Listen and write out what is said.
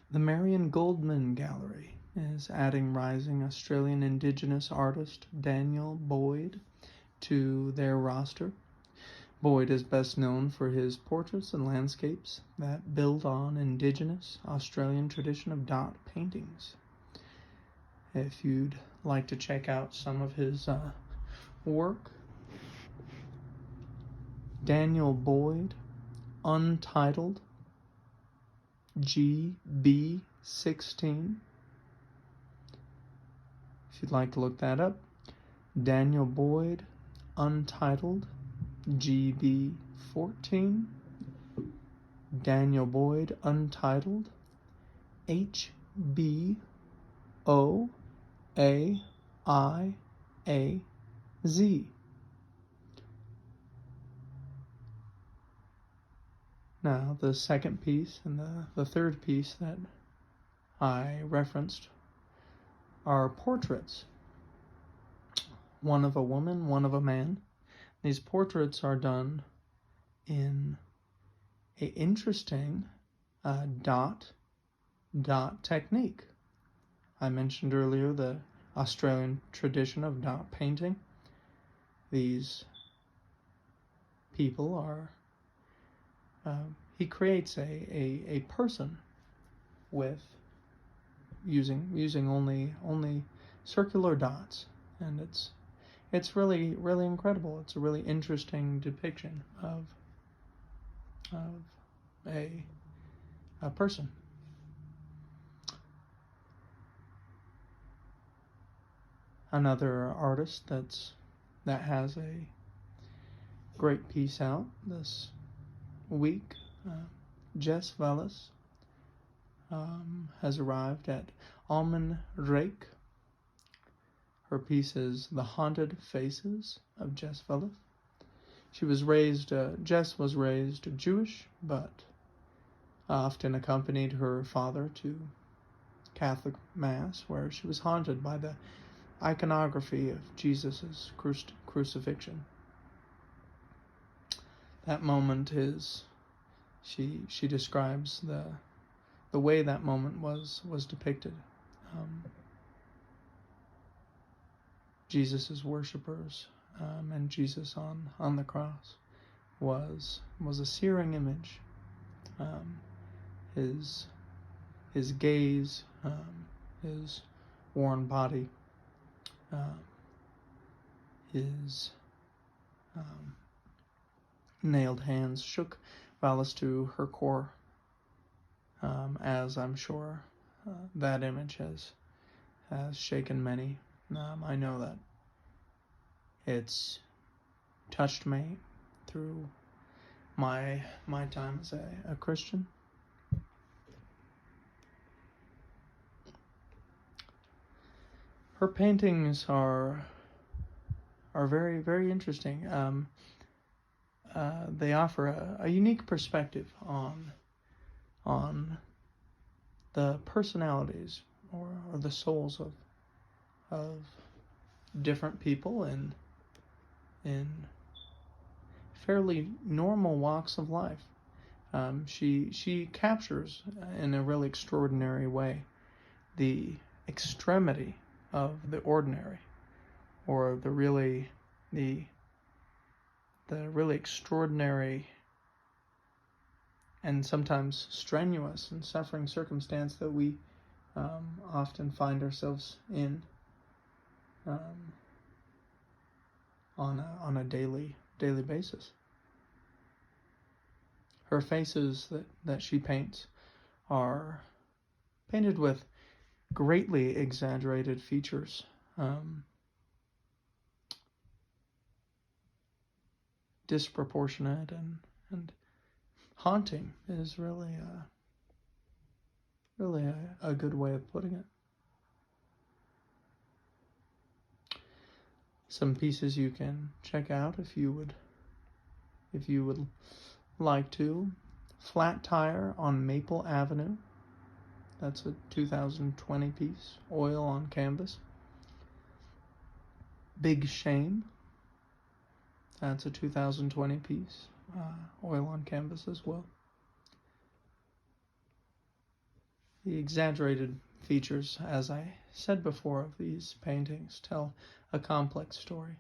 The Marion Goldman Gallery is adding rising Australian Indigenous artist Daniel Boyd to their roster. Boyd is best known for his portraits and landscapes that build on Indigenous Australian tradition of dot paintings. If you'd like to check out some of his work, Daniel Boyd, Untitled, GB16. If you'd like to look that up, Daniel Boyd, Untitled, GB14. Daniel Boyd, Untitled, HBOAIAZ. Now, the second piece and the third piece that I referenced are portraits. One of a woman, one of a man. These portraits are done in an interesting dot technique. I mentioned earlier the Australian tradition of dot painting. These people are he creates a person with using only circular dots, and it's really incredible. It's a really interesting depiction of a person. Another artist that has a great piece out this week, Jess Vallis, has arrived at Almond Rake. Her piece is The Haunted Faces of Jess Vallis. Jess was raised Jewish, but often accompanied her father to Catholic Mass, where she was haunted by the iconography of Jesus' crucifixion. That moment is, she describes the way that moment was depicted. Jesus' worshippers and Jesus on the cross was a searing image. His gaze, his worn body, his nailed hands shook Vallis to her core, as I'm sure that image has shaken many. I know that it's touched me through my time as a Christian. Her paintings are very, very interesting. They offer a unique perspective on the personalities or the souls of different people in fairly normal walks of life. She captures in a really extraordinary way the extremity of the ordinary, or the really extraordinary and sometimes strenuous and suffering circumstance that we often find ourselves in on a daily basis. Her faces that she paints are painted with greatly exaggerated features. Disproportionate and haunting is really a good way of putting it. Some pieces you can check out if you would like to. Flat Tire on Maple Avenue. That's a 2020 piece, oil on canvas. Big Shame. That's a 2020 piece, oil on canvas as well. The exaggerated features, as I said before, of these paintings tell a complex story.